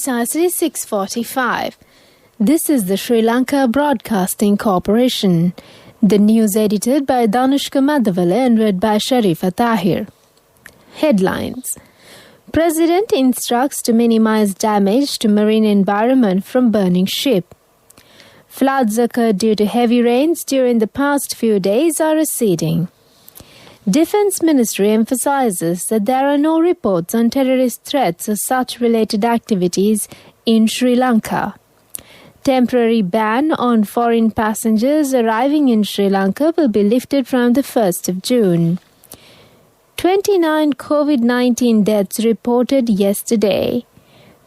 precisely 6:45. This is the Sri Lanka Broadcasting Corporation. The news edited by Danushka Madhavale and read by Sharifa Tahir. Headlines. President instructs to minimize damage to marine environment from burning ship. Floods occurred due to heavy rains during the past few days are receding. Defense Ministry emphasizes that there are no reports on terrorist threats or such related activities in Sri Lanka. Temporary ban on foreign passengers arriving in Sri Lanka will be lifted from the 1st of June. 29 COVID-19 deaths reported yesterday.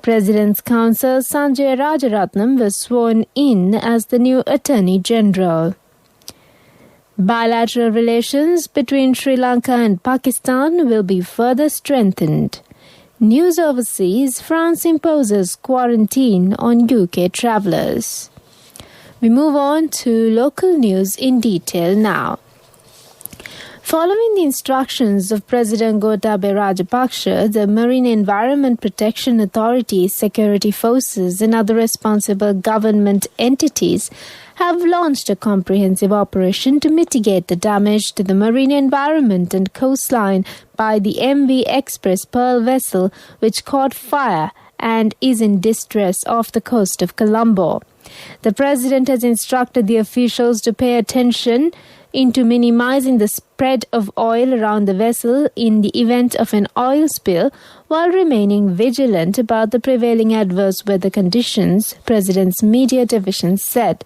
President's counsel Sanjay Rajaratnam was sworn in as the new Attorney General. Bilateral relations between Sri Lanka and Pakistan will be further strengthened. News overseas, France imposes quarantine on UK travellers. We move on to local news in detail now. Following the instructions of President Gotabaya Rajapaksa, the Marine Environment Protection Authority, security forces and other responsible government entities have launched a comprehensive operation to mitigate the damage to the marine environment and coastline by the MV Express Pearl vessel, which caught fire and is in distress off the coast of Colombo. The President has instructed the officials to pay attention into minimizing the spread of oil around the vessel in the event of an oil spill while remaining vigilant about the prevailing adverse weather conditions, President's media division said.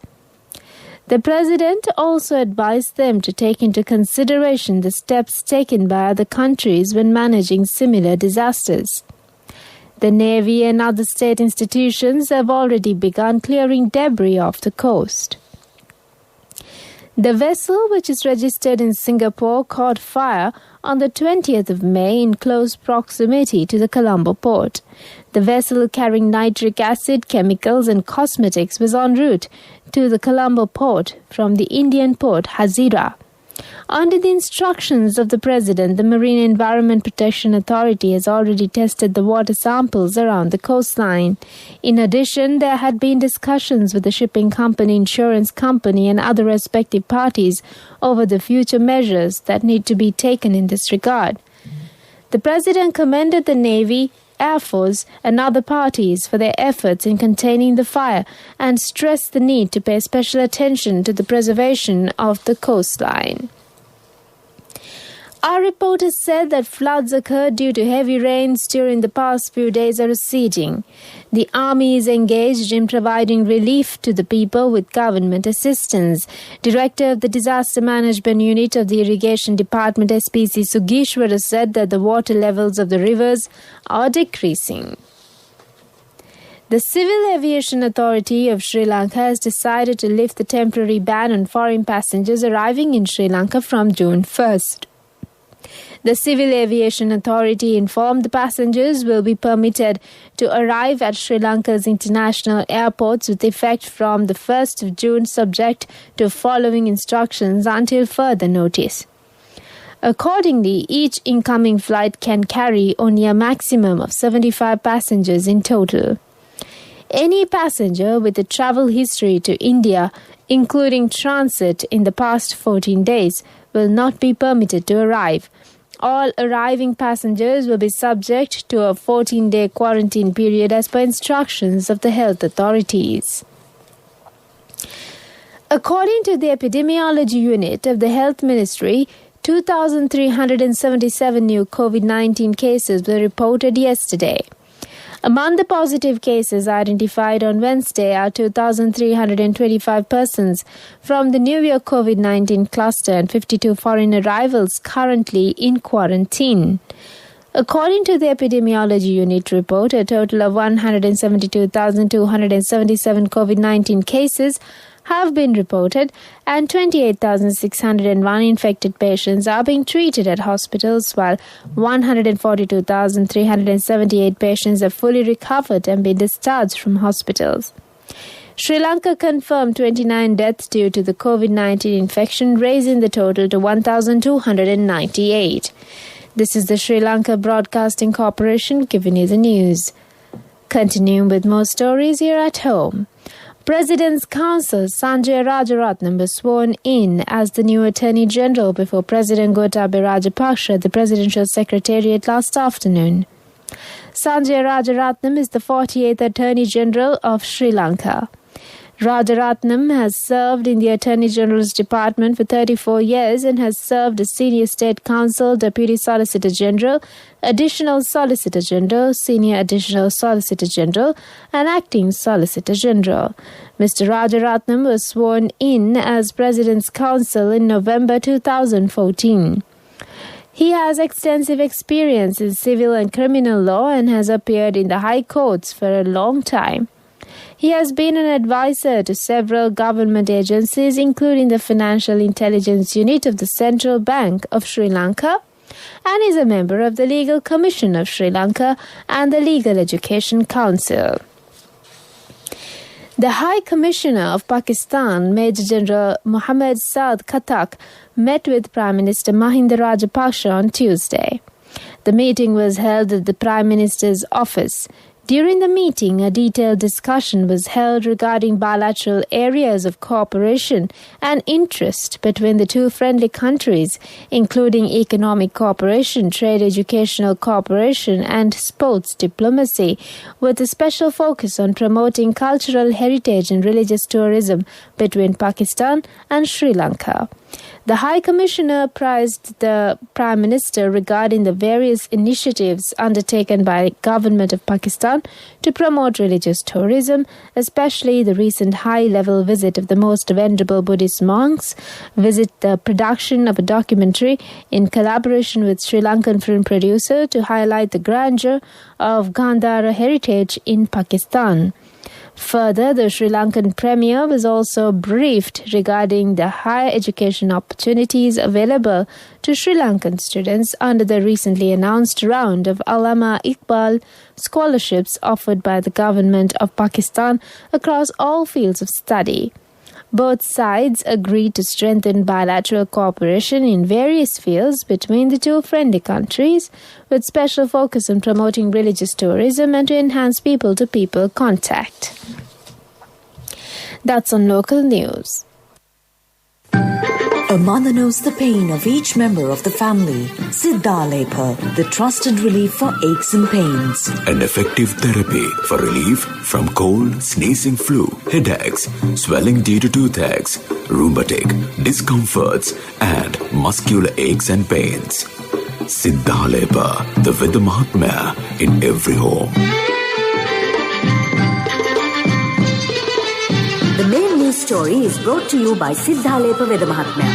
The President also advised them to take into consideration the steps taken by other countries when managing similar disasters. The Navy and other state institutions have already begun clearing debris off the coast. The vessel, which is registered in Singapore, caught fire on the 20th of May in close proximity to the Colombo port. The vessel carrying nitric acid, chemicals and cosmetics was en route to the Colombo port from the Indian port Hazira. Under the instructions of the President, the Marine Environment Protection Authority has already tested the water samples around the coastline. In addition, there had been discussions with the shipping company, insurance company and other respective parties over the future measures that need to be taken in this regard. The President commended the Navy, Air Force and other parties for their efforts in containing the fire and stressed the need to pay special attention to the preservation of the coastline. Our reporters said that floods occurred due to heavy rains during the past few days are receding. The army is engaged in providing relief to the people with government assistance. Director of the Disaster Management Unit of the Irrigation Department, SLBC Sugishwara, said that the water levels of the rivers are decreasing. The Civil Aviation Authority of Sri Lanka has decided to lift the temporary ban on foreign passengers arriving in Sri Lanka from June 1st. The Civil Aviation Authority informed the passengers will be permitted to arrive at Sri Lanka's international airports with effect from the 1st of June, subject to following instructions until further notice. Accordingly, each incoming flight can carry only a maximum of 75 passengers in total. Any passenger with a travel history to India, including transit in the past 14 days, will not be permitted to arrive. All arriving passengers will be subject to a 14-day quarantine period as per instructions of the health authorities. According to the Epidemiology Unit of the Health Ministry, 2,377 new COVID-19 cases were reported yesterday. Among the positive cases identified on Wednesday are 2,325 persons from the New York COVID-19 cluster and 52 foreign arrivals currently in quarantine. According to the Epidemiology Unit report, a total of 172,277 COVID-19 cases have been reported and 28,601 infected patients are being treated at hospitals, while 142,378 patients have fully recovered and been discharged from hospitals. Sri Lanka confirmed 29 deaths due to the COVID-19 infection, raising the total to 1,298. This is the Sri Lanka Broadcasting Corporation giving you the news. Continuing with more stories here at home. President's counsel Sanjay Rajaratnam was sworn in as the new Attorney General before President Gotabaya Rajapaksa at the Presidential Secretariat last afternoon. Sanjay Rajaratnam is the 48th Attorney General of Sri Lanka. Rajaratnam has served in the Attorney General's Department for 34 years and has served as Senior State Counsel, Deputy Solicitor General, Additional Solicitor General, Senior Additional Solicitor General, and Acting Solicitor General. Mr. Rajaratnam was sworn in as President's Counsel in November 2014. He has extensive experience in civil and criminal law and has appeared in the high courts for a long time. He has been an advisor to several government agencies, including the Financial Intelligence Unit of the Central Bank of Sri Lanka, and is a member of the Legal Commission of Sri Lanka and the Legal Education Council. The High Commissioner of Pakistan, Major General Mohammad Saad Khattak, met with Prime Minister Mahinda Rajapaksa on Tuesday. The meeting was held at the Prime Minister's office. During the meeting, a detailed discussion was held regarding bilateral areas of cooperation and interest between the two friendly countries, including economic cooperation, trade, educational cooperation, and sports diplomacy, with a special focus on promoting cultural heritage and religious tourism between Pakistan and Sri Lanka. The High Commissioner praised the Prime Minister regarding the various initiatives undertaken by the Government of Pakistan to promote religious tourism, especially the recent high-level visit of the most venerable Buddhist monks, the production of a documentary in collaboration with Sri Lankan film producer to highlight the grandeur of Gandhara heritage in Pakistan. Further, the Sri Lankan Premier was also briefed regarding the higher education opportunities available to Sri Lankan students under the recently announced round of Allama Iqbal scholarships offered by the Government of Pakistan across all fields of study. Both sides agreed to strengthen bilateral cooperation in various fields between the two friendly countries, with special focus on promoting religious tourism and to enhance people-to-people contact. That's on local news. A mother knows the pain of each member of the family. Siddha Lepa, the trusted relief for aches and pains. An effective therapy for relief from cold, sneezing, flu, headaches, swelling due to toothaches, rheumatic, discomforts, and muscular aches and pains. Siddha Lepa, the Veda Mahatmya in every home. The main news story is brought to you by Siddha Lepa Veda Mahatmya.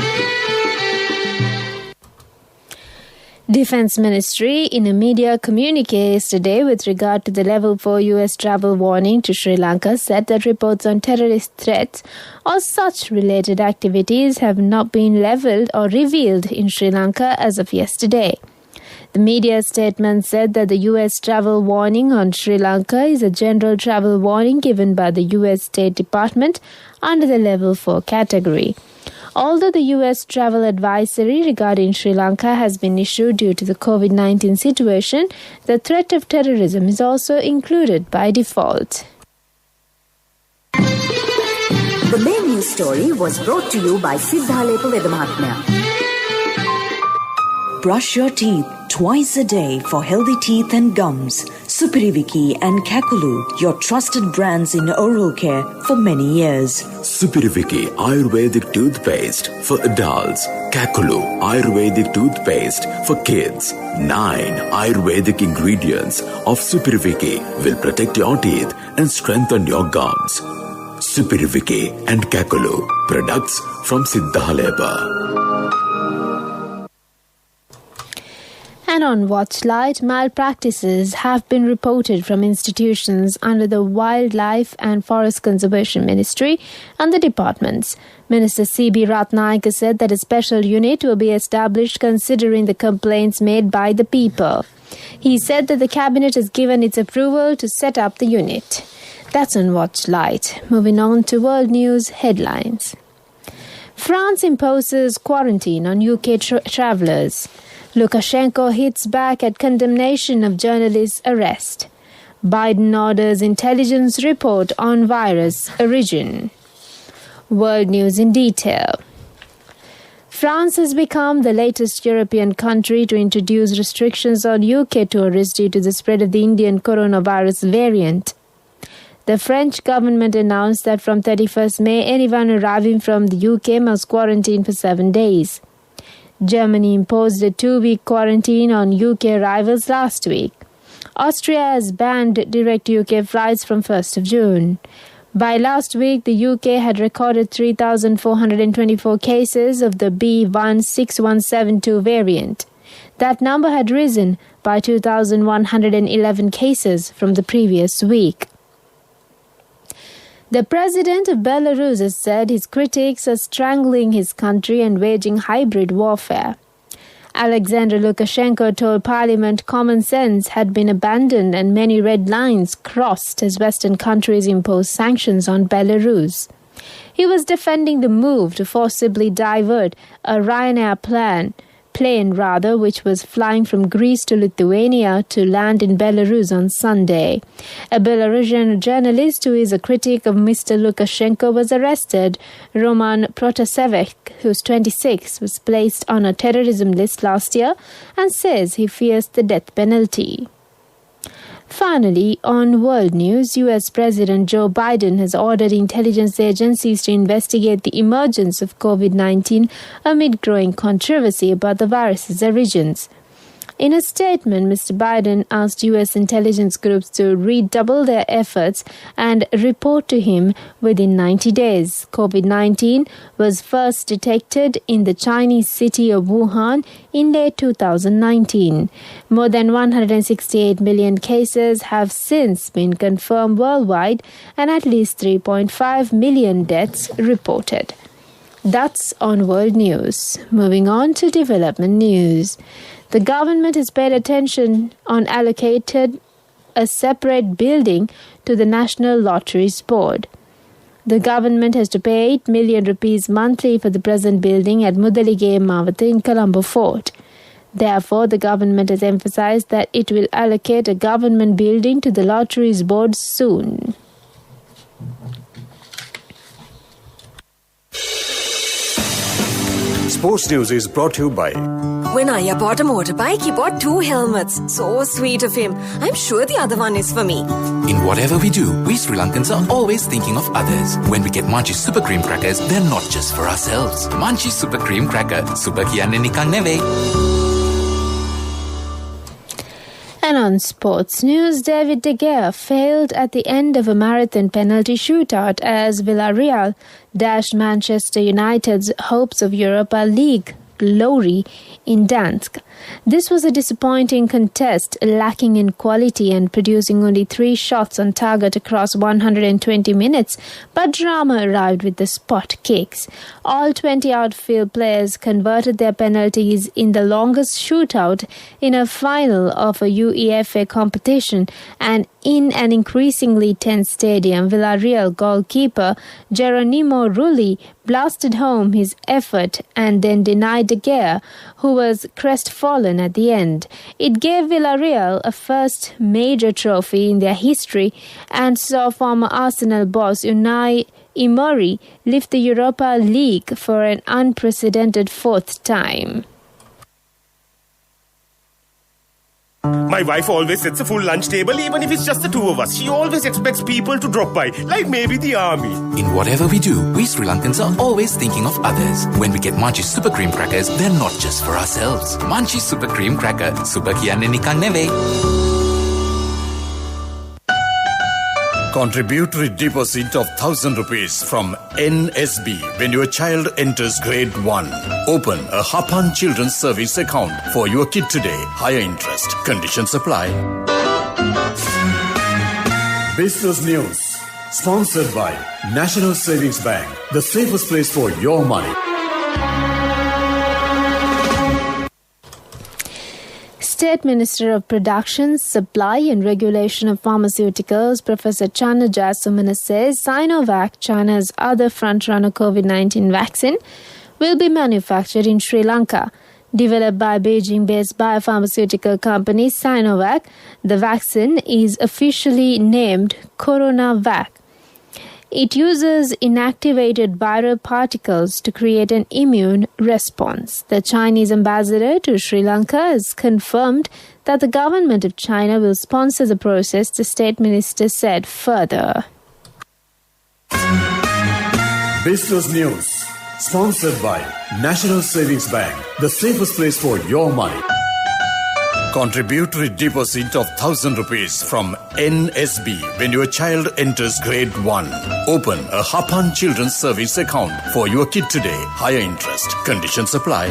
Defense Ministry in a media communique yesterday with regard to the Level 4 U.S. travel warning to Sri Lanka said that reports on terrorist threats or such related activities have not been leveled or revealed in Sri Lanka as of yesterday. The media statement said that the U.S. travel warning on Sri Lanka is a general travel warning given by the U.S. State Department under the Level 4 category. Although the U.S. travel advisory regarding Sri Lanka has been issued due to the COVID-19 situation, the threat of terrorism is also included by default. The main news story was brought to you by Siddha Lepa Veda Mahatmya. Brush your teeth twice a day for healthy teeth and gums. Supiriviki and Kakulu, your trusted brands in oral care for many years. Supiriviki Ayurvedic toothpaste for adults. Kakulu Ayurvedic toothpaste for kids. 9 Ayurvedic ingredients of Supiriviki will protect your teeth and strengthen your gums. Supiriviki and Kakulu, products from Siddha Lepa. And on Watchlight, malpractices have been reported from institutions under the Wildlife and Forest Conservation Ministry and the departments. Minister C.B. Ratnayaka said that a special unit will be established considering the complaints made by the people. He said that the Cabinet has given its approval to set up the unit. That's on Watchlight. Moving on to world news headlines. France imposes quarantine on UK travellers. Lukashenko hits back at condemnation of journalists' arrest. Biden orders intelligence report on virus origin. World news in detail. France has become the latest European country to introduce restrictions on UK tourists due to the spread of the Indian coronavirus variant. The French government announced that from 31st May, anyone arriving from the UK must quarantine for 7 days. Germany imposed a 2-week quarantine on UK arrivals last week. Austria has banned direct UK flights from 1st of June. By last week, the UK had recorded 3,424 cases of the B.1.6172 variant. That number had risen by 2,111 cases from the previous week. The president of Belarus has said his critics are strangling his country and waging hybrid warfare. Alexander Lukashenko told parliament common sense had been abandoned and many red lines crossed as Western countries imposed sanctions on Belarus. He was defending the move to forcibly divert a Ryanair plane, which was flying from Greece to Lithuania to land in Belarus on Sunday. A Belarusian journalist who is a critic of Mr. Lukashenko was arrested. Roman Protasevich, who's 26, was placed on a terrorism list last year and says he fears the death penalty. Finally, on world news, U.S. President Joe Biden has ordered intelligence agencies to investigate the emergence of COVID-19 amid growing controversy about the virus's origins. In a statement, Mr. Biden asked U.S. intelligence groups to redouble their efforts and report to him within 90 days. COVID-19 was first detected in the Chinese city of Wuhan in late 2019. More than 168 million cases have since been confirmed worldwide and at least 3.5 million deaths reported. That's on world news. Moving on to development news. The government has paid attention on allocated a separate building to the National Lotteries Board. The government has to pay 8 million rupees monthly for the present building at Mudalige Mavata in Colombo Fort. Therefore, the government has emphasized that it will allocate a government building to the Lotteries Board soon. Sports News is brought to you by... When Aya bought a motorbike, he bought 2 helmets. So sweet of him. I'm sure the other one is for me. In whatever we do, we Sri Lankans are always thinking of others. When we get Munchie Super Cream Crackers, they're not just for ourselves. Munchie Super Cream Cracker. Super kiyanne nikan neve. And on sports news, David De Gea failed at the end of a marathon penalty shootout as Villarreal dashed Manchester United's hopes of Europa League glory in Dansk. This was a disappointing contest, lacking in quality and producing only 3 shots on target across 120 minutes, but drama arrived with the spot kicks. All 20 outfield players converted their penalties in the longest shootout in a final of a UEFA competition, and in an increasingly tense stadium, Villarreal goalkeeper Geronimo Rulli blasted home his effort and then denied De Gea, who was crestfallen at the end. It gave Villarreal a first major trophy in their history and saw former Arsenal boss Unai Emery lift the Europa League for an unprecedented 4th time. My wife always sets a full lunch table even if it's just the 2 of us. She always expects people to drop by, like maybe the army. In whatever we do, we Sri Lankans are always thinking of others. When we get Munchie Super Cream Crackers, they're not just for ourselves. Munchie Super Cream Cracker. Super kiyanne nikan neve. Contributory deposit of 1,000 rupees from NSB when your child enters grade 1. Open a Hapan Children's Service account for your kid today. Higher interest. Conditions apply. Business News. Sponsored by National Savings Bank. The safest place for your money. State Minister of Production, Supply and Regulation of Pharmaceuticals, Professor Channa Jayasumana says Sinovac, China's other front-runner COVID-19 vaccine, will be manufactured in Sri Lanka. Developed by Beijing-based biopharmaceutical company Sinovac, the vaccine is officially named CoronaVac. It uses inactivated viral particles to create an immune response. The Chinese ambassador to Sri Lanka has confirmed that the government of China will sponsor the process, the state minister said further. Business News. Sponsored by National Savings Bank, the safest place for your money. Contributory deposit of 1,000 rupees from NSB when your child enters grade 1. Open a Hapan Children's Service account for your kid today. Higher interest. Conditions apply.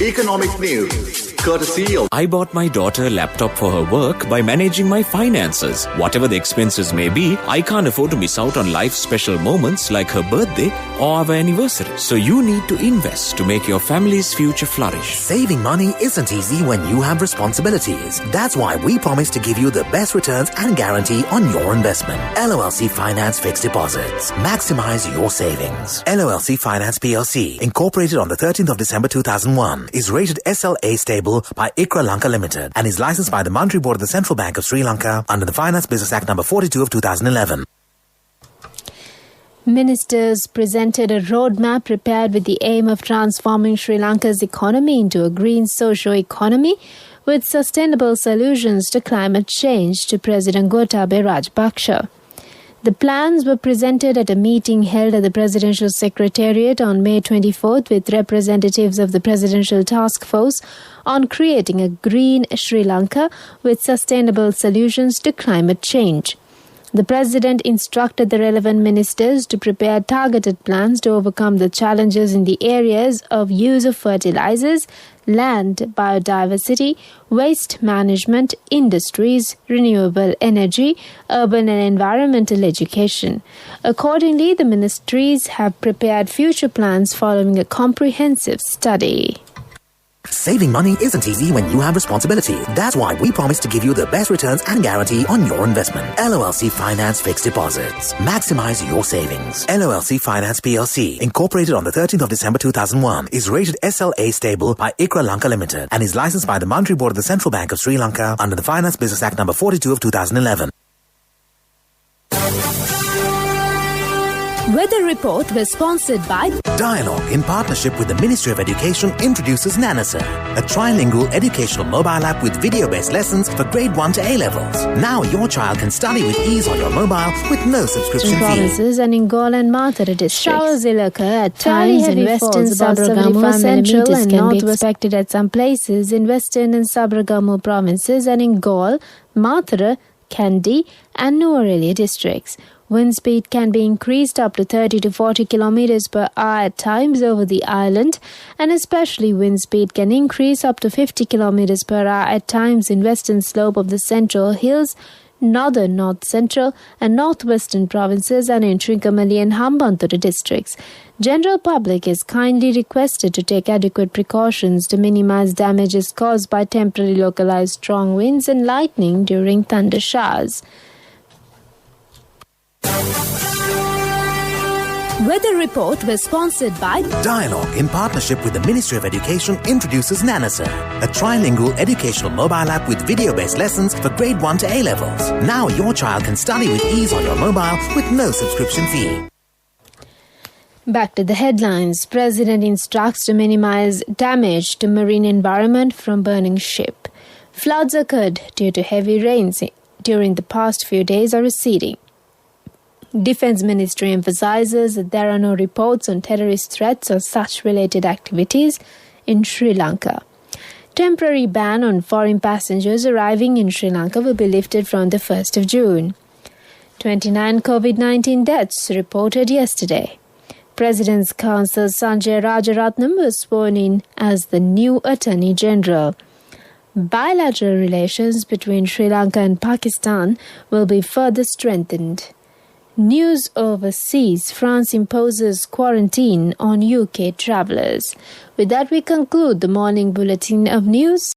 Economic news. Courtesy of... I bought my daughter a laptop for her work by managing my finances. Whatever the expenses may be, I can't afford to miss out on life's special moments like her birthday or our anniversary. So you need to invest to make your family's future flourish. Saving money isn't easy when you have responsibilities. That's why we promise to give you the best returns and guarantee on your investment. LOLC Finance Fixed Deposits. Maximize your savings. LOLC Finance PLC, incorporated on the 13th of December 2001, is rated SLA stable by ICRA Lanka Limited and is licensed by the Monetary Board of the Central Bank of Sri Lanka under the Finance Business Act number 42 of 2011. Ministers presented a roadmap prepared with the aim of transforming Sri Lanka's economy into a green socio-economy with sustainable solutions to climate change to President Gotabaya Rajapaksa. The plans were presented at a meeting held at the Presidential Secretariat on May 24th with representatives of the Presidential Task Force on creating a green Sri Lanka with sustainable solutions to climate change. The President instructed the relevant ministers to prepare targeted plans to overcome the challenges in the areas of use of fertilizers, land, biodiversity, waste management, industries, renewable energy, urban and environmental education. Accordingly, the ministries have prepared future plans following a comprehensive study. Saving money isn't easy when you have responsibility. That's why we promise to give you the best returns and guarantee on your investment. LOLC Finance Fixed Deposits. Maximize your savings. LOLC Finance PLC, incorporated on the 13th of December 2001, is rated SLA stable by ICRA Lanka Limited and is licensed by the Monetary Board of the Central Bank of Sri Lanka under the Finance Business Act number 42 of 2011. Weather report was sponsored by Dialogue, in partnership with the Ministry of Education, introduces Nanasa, a trilingual educational mobile app with video-based lessons for grade 1 to A-levels. Now your child can study with ease on your mobile with no subscription fee. Provinces and in Gaul and Mathura districts. Showers will occur at times in western Sabaragamu, central and north expected at some places in western and Sabaragamu provinces and in Gaul, Mathura, Kandy and Nuwara districts. Wind speed can be increased up to 30 to 40 kilometers per hour at times over the island, and especially wind speed can increase up to 50 kilometers per hour at times in western slope of the Central Hills, northern, north central and northwestern provinces and in Trincomalee and Hambantota districts. General public is kindly requested to take adequate precautions to minimize damages caused by temporary localized strong winds and lightning during thunder showers. Weather report was sponsored by Dialogue, in partnership with the Ministry of Education, introduces Nanasa, a trilingual educational mobile app with video-based lessons for grade 1 to A-levels. Now your child can study with ease on your mobile with no subscription fee. Back to the headlines. President instructs to minimize damage to marine environment from burning ship. Floods occurred due to heavy rains during the past few days are receding. Defense Ministry emphasizes that there are no reports on terrorist threats or such related activities in Sri Lanka. Temporary ban on foreign passengers arriving in Sri Lanka will be lifted from the 1st of June. 29 COVID-19 deaths reported yesterday. President's Counsel Sanjay Rajaratnam was sworn in as the new Attorney General. Bilateral relations between Sri Lanka and Pakistan will be further strengthened. News overseas. France imposes quarantine on UK travellers. With that, we conclude the morning bulletin of news.